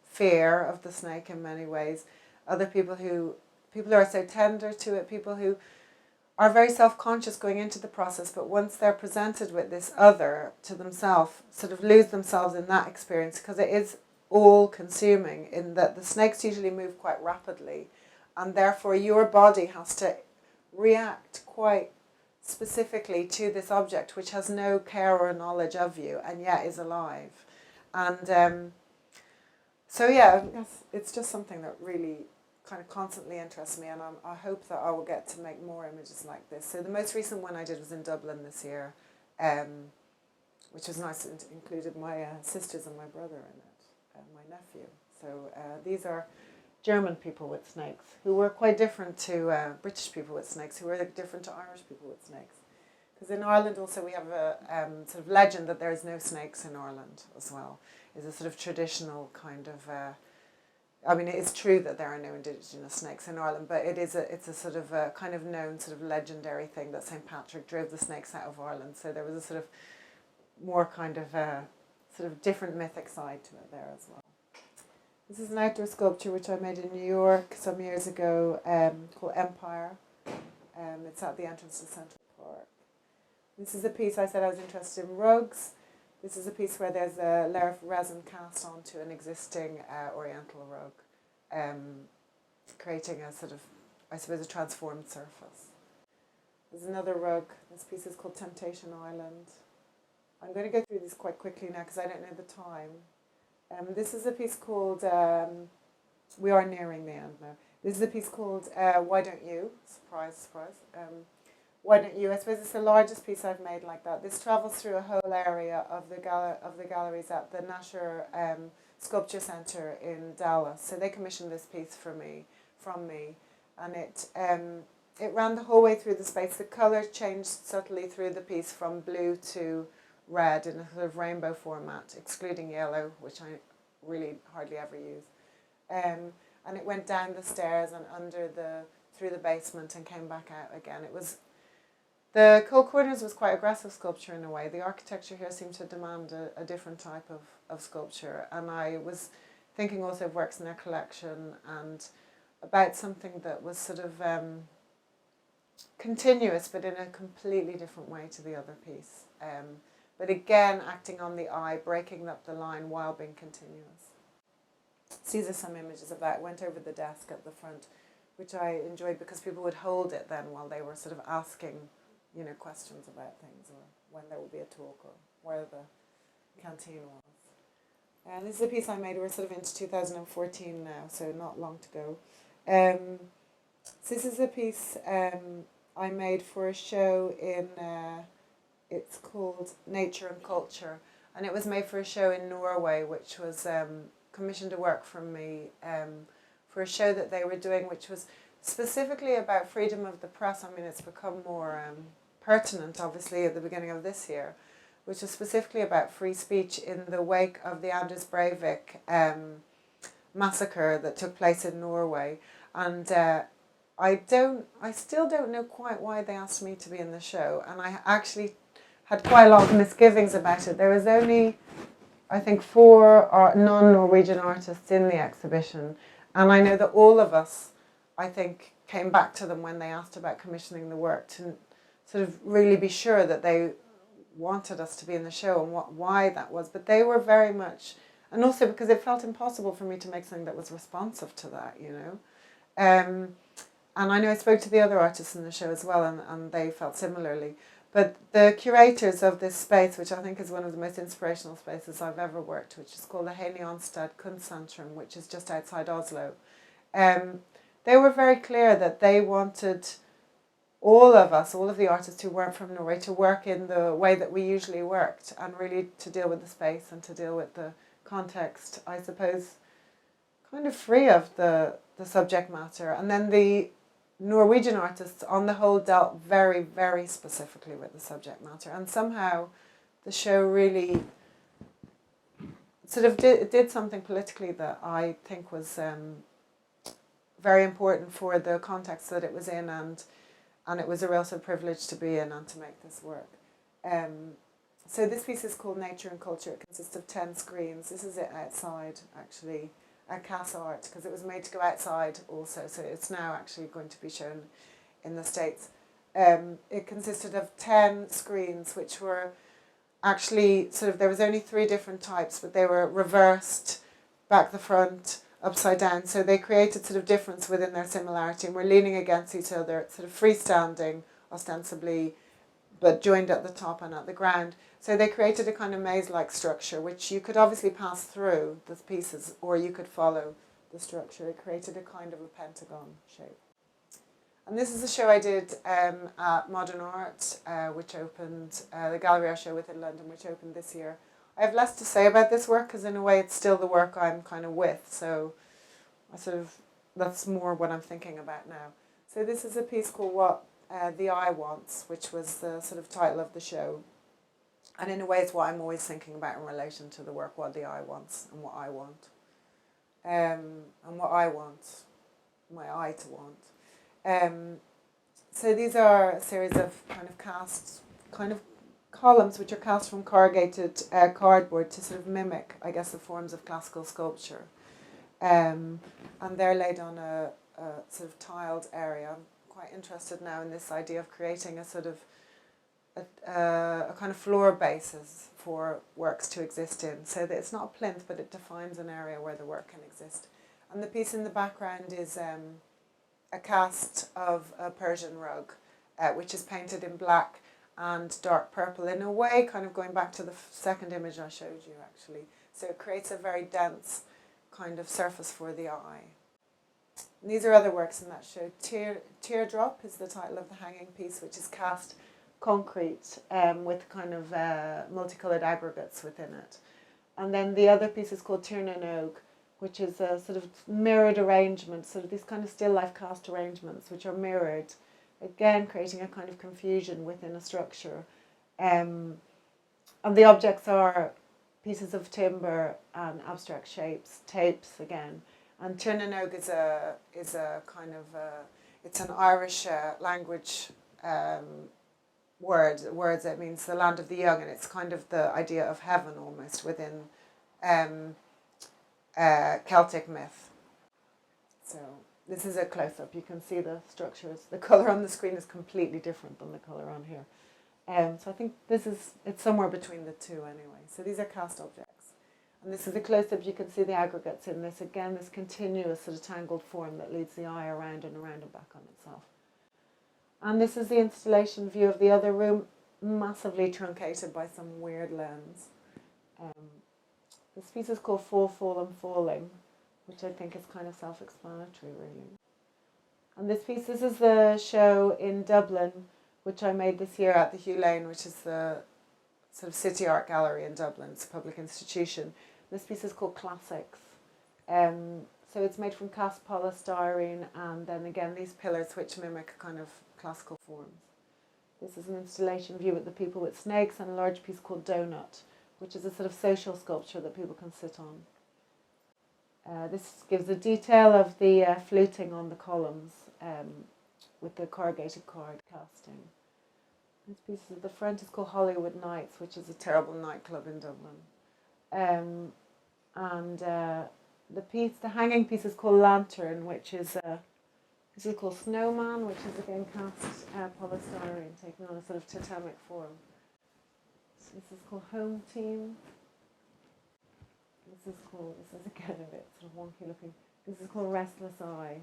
Speaker 1: fear of the snake in many ways. Other people who are so tender to it, people who are very self-conscious going into the process, but once they're presented with this other to themselves, sort of lose themselves in that experience, because it is all-consuming in that the snakes usually move quite rapidly, and therefore your body has to react quite specifically to this object which has no care or knowledge of you and yet is alive. And so yeah, it's just something that really kind of constantly interests me, and I hope that I will get to make more images like this. So the most recent one I did was in Dublin this year, which was nice. It included my sisters and my brother in it, and my nephew. So these are German people with snakes, who were quite different to British people with snakes, who were different to Irish people with snakes. Because in Ireland also we have a sort of legend that there is no snakes in Ireland as well. It's a sort of traditional kind of... I mean, it is true that there are no indigenous snakes in Ireland, but it's a sort of a kind of known sort of legendary thing that St. Patrick drove the snakes out of Ireland. So there was a sort of more kind of sort of different mythic side to it there as well. This is an outdoor sculpture which I made in New York some years ago, called Empire. It's at the entrance to Central Park. This is a piece I said I was interested in rugs. This is a piece where there's a layer of resin cast onto an existing oriental rug, creating a sort of, I suppose, a transformed surface. There's another rug. This piece is called Temptation Island. I'm going to go through this quite quickly now because I don't know the time. This is a piece called, we are nearing the end now. This is a piece called Why Don't You? Surprise, surprise. Why Don't You? I suppose it's the largest piece I've made like that. This travels through a whole area of the galleries at the Nasher Sculpture Centre in Dallas. So they commissioned this piece from me, and it ran the whole way through the space. The colour changed subtly through the piece from blue to red in a sort of rainbow format, excluding yellow, which I really hardly ever use. And it went down the stairs and through the basement and came back out again. The Cold Corners was quite aggressive sculpture in a way. The architecture here seemed to demand a different type of sculpture, and I was thinking also of works in their collection and about something that was sort of continuous but in a completely different way to the other piece. But again, acting on the eye, breaking up the line while being continuous. So these are some images of that. It went over the desk at the front, which I enjoyed because people would hold it then while they were sort of asking, questions about things, or when there would be a talk, or where the canteen was. And this is a piece I made. We're sort of into 2014 now, so not long to go. So this is a piece I made for a show in... it's called Nature and Culture, and it was made for a show in Norway, which was commissioned to work from me for a show that they were doing, which was specifically about freedom of the press. I mean, it's become more pertinent, obviously, at the beginning of this year, which was specifically about free speech in the wake of the Anders Breivik massacre that took place in Norway. And I still don't know quite why they asked me to be in the show, and I actually had quite a lot of misgivings about it. There was only, I think, 4 non-Norwegian artists in the exhibition, and I know that all of us, I think, came back to them when they asked about commissioning the work to sort of really be sure that they wanted us to be in the show and why that was. But they were very much, and also because it felt impossible for me to make something that was responsive to that, you know. And I know I spoke to the other artists in the show as well, and they felt similarly. But the curators of this space, which I think is one of the most inspirational spaces I've ever worked, which is called the Henionstad Kunstcentrum, which is just outside Oslo, they were very clear that they wanted all of us, all of the artists who weren't from Norway, to work in the way that we usually worked, and really to deal with the space and to deal with the context, I suppose, kind of free of the subject matter. And then the Norwegian artists, on the whole, dealt very, very specifically with the subject matter. And somehow the show really sort of did something politically that I think was very important for the context that it was in, and it was a real sort of privilege to be in and to make this work. So this piece is called Nature and Culture. It consists of 10 screens. This is it outside, actually, at Casa Art, because it was made to go outside also, so it's now actually going to be shown in the States. It consisted of 10 screens, which were actually sort of, there was only 3 different types, but they were reversed, back the front, upside down, so they created sort of difference within their similarity, and were leaning against each other, sort of freestanding, ostensibly, but joined at the top and at the ground. So they created a kind of maze-like structure, which you could obviously pass through the pieces, or you could follow the structure. It created a kind of a pentagon shape. And this is a show I did at Modern Art, which opened, the gallery I show with in London, which opened this year. I have less to say about this work, because in a way it's still the work I'm kind of with, so I sort of, that's more what I'm thinking about now. So this is a piece called What the Eye Wants, which was the sort of title of the show. And in a way it's what I'm always thinking about in relation to the work, what the eye wants and what I want. And what I want, my eye to want. So these are a series of kind of cast, kind of columns which are cast from corrugated cardboard to sort of mimic, I guess, the forms of classical sculpture. And they're laid on a sort of tiled area. I'm quite interested now in this idea of creating a sort of a kind of floor basis for works to exist in, so that it's not a plinth, but it defines an area where the work can exist. And the piece in the background is a cast of a Persian rug, which is painted in black and dark purple, in a way kind of going back to the second image I showed you, actually. So it creates a very dense kind of surface for the eye. And these are other works in that show. Teardrop is the title of the hanging piece, which is cast concrete with kind of multicoloured aggregates within it. And then the other piece is called Tirnanog, which is a sort of mirrored arrangement, sort of these kind of still life cast arrangements which are mirrored, again creating a kind of confusion within a structure. And the objects are pieces of timber and abstract shapes, tapes again. And Tirnanog is a kind of it's an Irish language words. It means the land of the young, and it's kind of the idea of heaven almost within Celtic myth. So this is a close-up. You can see the structures. The colour on the screen is completely different than the colour on here. So I think it's somewhere between the two anyway. So these are cast objects. And this is a close-up. You can see the aggregates in this. Again, this continuous sort of tangled form that leads the eye around and around and back on itself. And this is the installation view of the other room, massively truncated by some weird lens. This piece is called Fall, Fall and Falling, which I think is kind of self-explanatory, really. And this is the show in Dublin, which I made this year at the Hugh Lane, which is the sort of city art gallery in Dublin. It's a public institution. This piece is called Classics. So it's made from cast polystyrene, and then again these pillars which mimic kind of classical forms. This is an installation view with the people with snakes, and a large piece called Donut, which is a sort of social sculpture that people can sit on. This gives a detail of the fluting on the columns with the corrugated card casting. This piece at the front is called Hollywood Nights, which is a terrible nightclub in Dublin. The hanging piece is called Lantern, which is this is called Snowman, which is again cast polystyrene, taking on a sort of totemic form. So this is called Home Team. This is again a bit sort of wonky looking. This is called Restless Eye.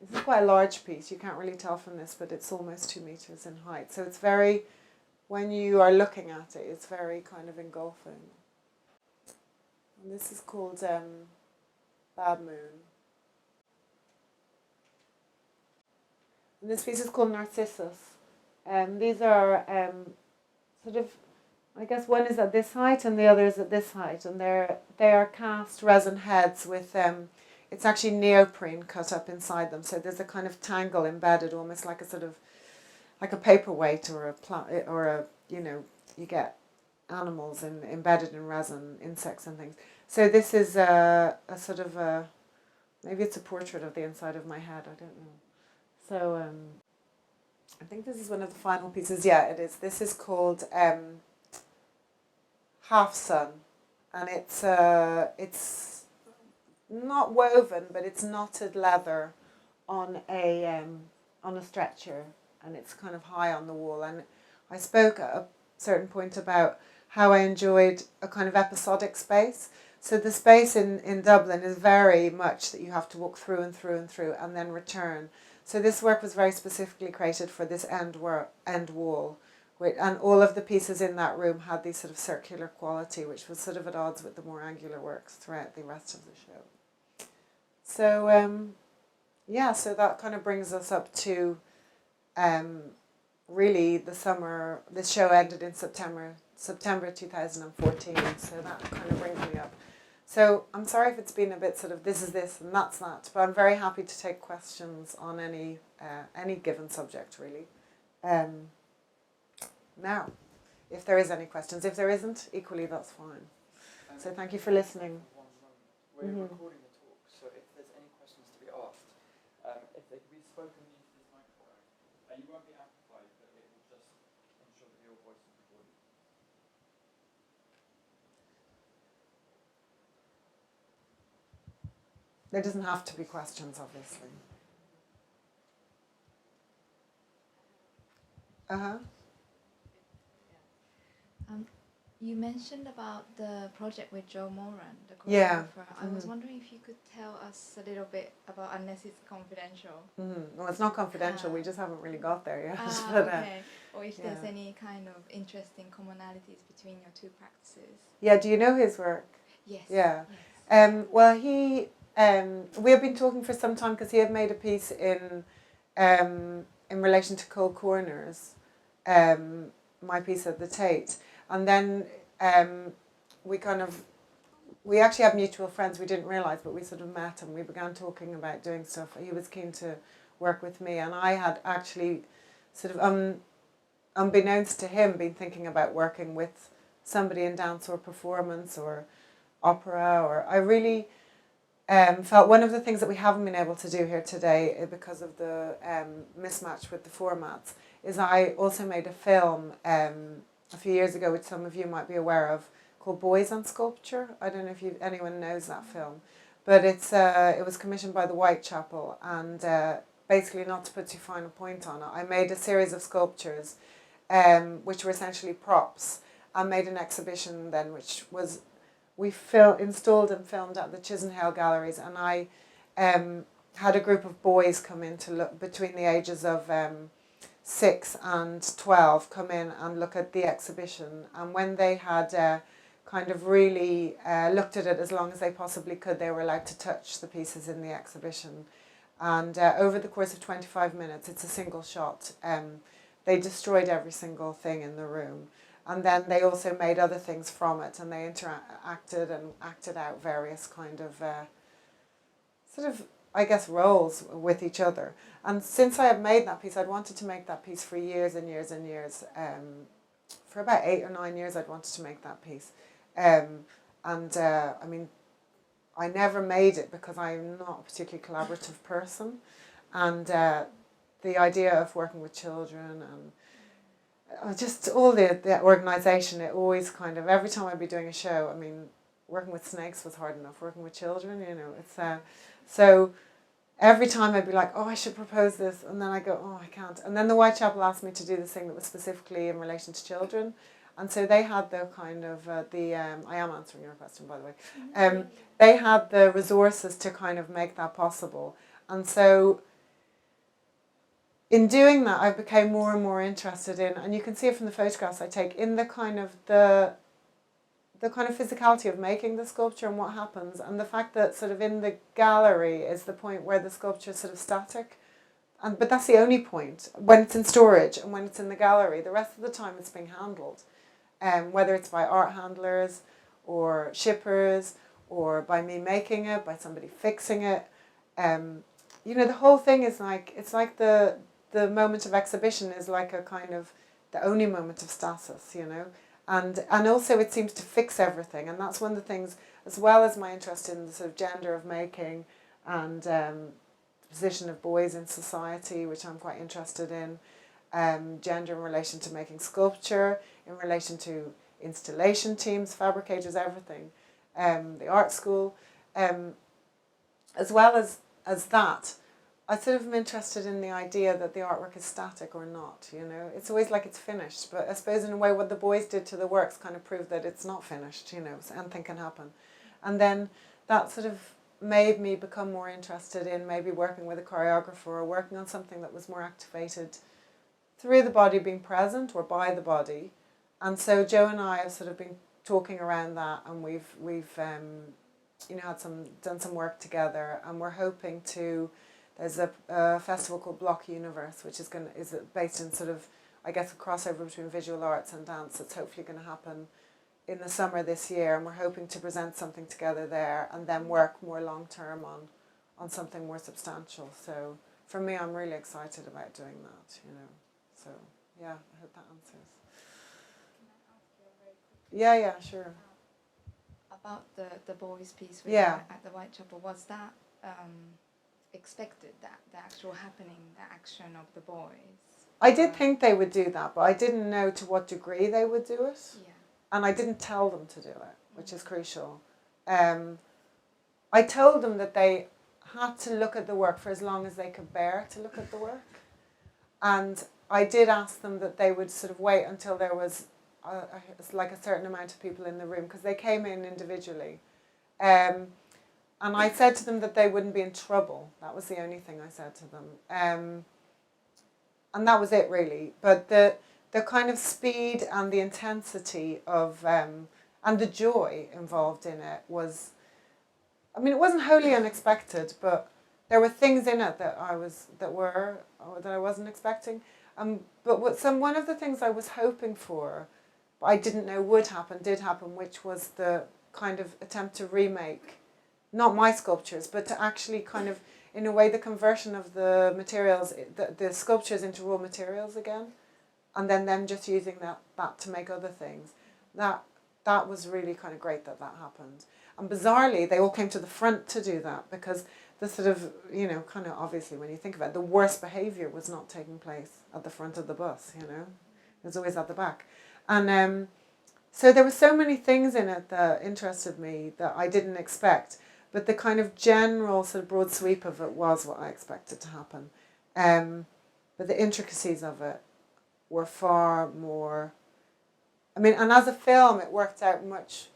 Speaker 1: This is quite a large piece. You can't really tell from this, but it's almost 2 meters in height. So it's very, when you are looking at it, it's very kind of engulfing. And this is called Bad Moon. And this piece is called Narcissus. These are sort of, I guess one is at this height and the other is at this height, and they are cast resin heads with it's actually neoprene cut up inside them, so there's a kind of tangle embedded, almost like a sort of like a paperweight or a plant or a you get animals embedded in resin, insects and things. So this is a sort of maybe it's a portrait of the inside of my head. I don't know. So I think this is one of the final pieces. Yeah, it is. This is called Half Sun, and it's not woven, but it's knotted leather on a stretcher, and it's kind of high on the wall. And I spoke at a certain point about how I enjoyed a kind of episodic space. So the space in Dublin is very much that you have to walk through and through and through and then return. So this work was very specifically created for this end wall. And all of the pieces in that room had this sort of circular quality, which was sort of at odds with the more angular works throughout the rest of the show. So, so that kind of brings us up to really the summer. This show ended in September 2014, so that kind of brings me up. So I'm sorry if it's been a bit sort of this is this and that's that, but I'm very happy to take questions on any given subject, really. Now, if there is any questions. If there isn't, equally that's fine. So thank you for listening.
Speaker 2: We're recording the talk, so if there's any questions to be asked, if they can be spoken into this microphone, you won't be amplified, but it will just ensure that your voice is recorded.
Speaker 1: There doesn't have to be questions, obviously.
Speaker 3: You mentioned about the project with Joe Moran, the choreographer.
Speaker 1: Yeah.
Speaker 3: I was wondering if you could tell us a little bit about, unless it's confidential.
Speaker 1: Well, it's not confidential. We just haven't really got there yet.
Speaker 3: Okay. Or if there's any kind of interesting commonalities between your two practices.
Speaker 1: Yeah. Do you know his work?
Speaker 3: Yes.
Speaker 1: Yeah. Yes. Well, we have been talking for some time because he had made a piece in relation to Cold Corners, my piece at the Tate. And then we actually have mutual friends we didn't realise, but we sort of met and we began talking about doing stuff. He was keen to work with me, and I had actually sort of unbeknownst to him been thinking about working with somebody in dance or performance or opera. Or I really felt one of the things that we haven't been able to do here today because of the mismatch with the formats is I also made a film a few years ago, which some of you might be aware of, called Boys on Sculpture. I don't know if anyone knows that film, but it was commissioned by the Whitechapel, and basically, not to put too fine a point on it, I made a series of sculptures which were essentially props, and made an exhibition then, which was installed and filmed at the Chisenhale Galleries, and I had a group of boys come in to look between the ages of 6 and 12 come in and look at the exhibition, and when they had kind of really looked at it as long as they possibly could, they were allowed to touch the pieces in the exhibition, and over the course of 25 minutes, it's a single shot, they destroyed every single thing in the room, and then they also made other things from it, and they interacted and acted out various kind of sort of I guess, roles with each other. And since I had made that piece, I'd wanted to make that piece for years and years and years. For about 8 or 9 years, I'd wanted to make that piece. I mean, I never made it because I'm not a particularly collaborative person. And the idea of working with children and just all the organisation, it always kind of, every time I'd be doing a show, I mean, working with snakes was hard enough, working with children, you know, it's so every time I'd be like, oh, I should propose this, and then I go, oh, I can't. And then the Whitechapel asked me to do this thing that was specifically in relation to children, and so they had the kind of I am answering your question, by the way. They had the resources to kind of make that possible, and so in doing that, I became more and more interested in, and you can see it from the photographs I take, in the kind of physicality of making the sculpture and what happens, and the fact that sort of in the gallery is the point where the sculpture is sort of static, but that's the only point when it's in storage and when it's in the gallery. The rest of the time it's being handled, whether it's by art handlers or shippers or by me making it, by somebody fixing it. You know, the whole thing is like, it's like the moment of exhibition is like a kind of the only moment of stasis, you know. And also it seems to fix everything, and that's one of the things, as well as my interest in the sort of gender of making and the position of boys in society, which I'm quite interested in, gender in relation to making sculpture, in relation to installation teams, fabricators, everything, the art school, as well as that. I sort of am interested in the idea that the artwork is static or not, you know. It's always like it's finished, but I suppose in a way what the boys did to the works kind of proved that it's not finished, you know, so anything can happen. And then that sort of made me become more interested in maybe working with a choreographer or working on something that was more activated through the body being present or by the body. And so Joe and I have sort of been talking around that, and we've you know, done some work together, and we're hoping to. There's a festival called Block Universe, which is based in sort of, I guess, a crossover between visual arts and dance. It's hopefully going to happen in the summer this year, and we're hoping to present something together there, and then work more long term on something more substantial. So for me, I'm really excited about doing that, you know. So yeah, I hope that answers.
Speaker 3: Can I ask you a very quick
Speaker 1: Yeah, sure.
Speaker 3: about the boys piece at the Whitechapel? Was that expected, that the actual happening, the action of the boys?
Speaker 1: I did think they would do that, but I didn't know to what degree they would do it.
Speaker 3: Yeah.
Speaker 1: And I didn't tell them to do it, which is crucial. I told them that they had to look at the work for as long as they could bear to look at the work. And I did ask them that they would sort of wait until there was like a certain amount of people in the room, because they came in individually. And I said to them that they wouldn't be in trouble. That was the only thing I said to them. And that was it, really. But the kind of speed and the intensity of, and the joy involved in it was, I mean, it wasn't wholly unexpected, but there were things in it that I wasn't expecting. But one of the things I was hoping for, but I didn't know did happen, which was the kind of attempt to remake, not my sculptures, but to actually kind of, in a way, the conversion of the materials, the sculptures into raw materials again, and then them just using that to make other things. That was really kind of great that happened. And bizarrely, they all came to the front to do that, because the sort of, you know, kind of obviously when you think about it, the worst behaviour was not taking place at the front of the bus, you know. It was always at the back. And so there were so many things in it that interested me that I didn't expect. But the kind of general sort of broad sweep of it was what I expected to happen. But the intricacies of it were far more, I mean, and as a film, it worked out much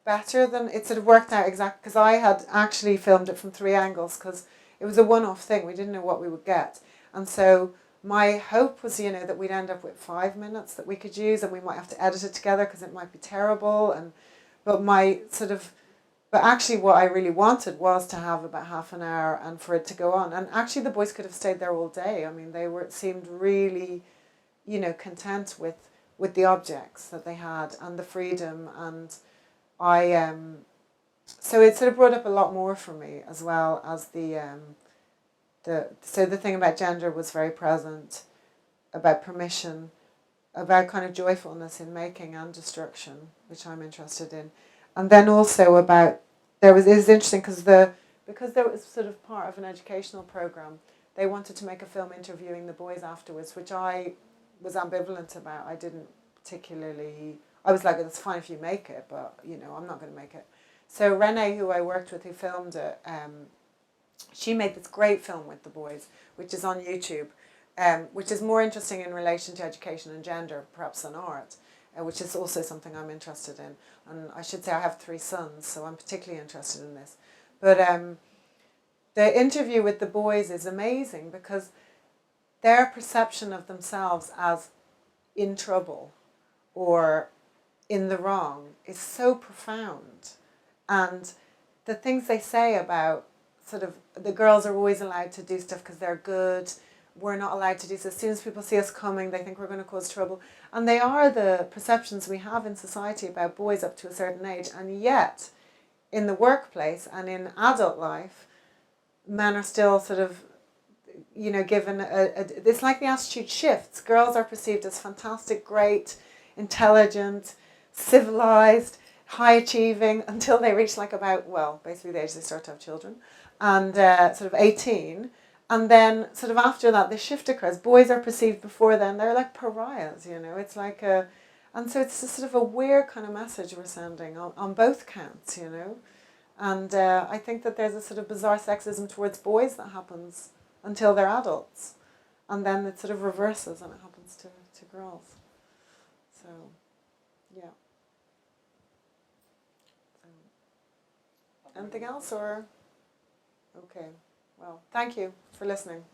Speaker 1: better than, it sort of worked out exactly, because I had actually filmed it from 3 angles, because it was a one-off thing. We didn't know what we would get. And so my hope was, you know, that we'd end up with 5 minutes that we could use, and we might have to edit it together because it might be terrible. But actually what I really wanted was to have about half an hour and for it to go on. And actually the boys could have stayed there all day. I mean, seemed really, you know, content with the objects that they had and the freedom. And so it sort of brought up a lot more for me, as well as so the thing about gender was very present, about permission, about kind of joyfulness in making and destruction, which I'm interested in, and then also about it was interesting because there was sort of part of an educational program. They wanted to make a film interviewing the boys afterwards, which I was ambivalent about. I didn't particularly. I was like, it's fine if you make it, but I'm not going to make it. So Renee, who I worked with, who filmed it, she made this great film with the boys, which is on YouTube, which is more interesting in relation to education and gender, perhaps, than art, which is also something I'm interested in. And I should say I have 3 sons, so I'm particularly interested in this. But the interview with the boys is amazing because their perception of themselves as in trouble or in the wrong is so profound. And the things they say about sort of the girls are always allowed to do stuff because they're good, we're not allowed to do so. As soon as people see us coming, they think we're going to cause trouble. And they are the perceptions we have in society about boys up to a certain age. And yet, in the workplace and in adult life, men are still sort of, given it's like the attitude shifts. Girls are perceived as fantastic, great, intelligent, civilized, high achieving until they reach basically the age they start to have children, and sort of 18. And then sort of after that, the shift occurs. Boys are perceived before then, they're like pariahs, it's like and so it's sort of a weird kind of message we're sending on both counts, And I think that there's a sort of bizarre sexism towards boys that happens until they're adults. And then it sort of reverses and it happens to girls. So, yeah. So, anything else or? Okay. Well, thank you for listening.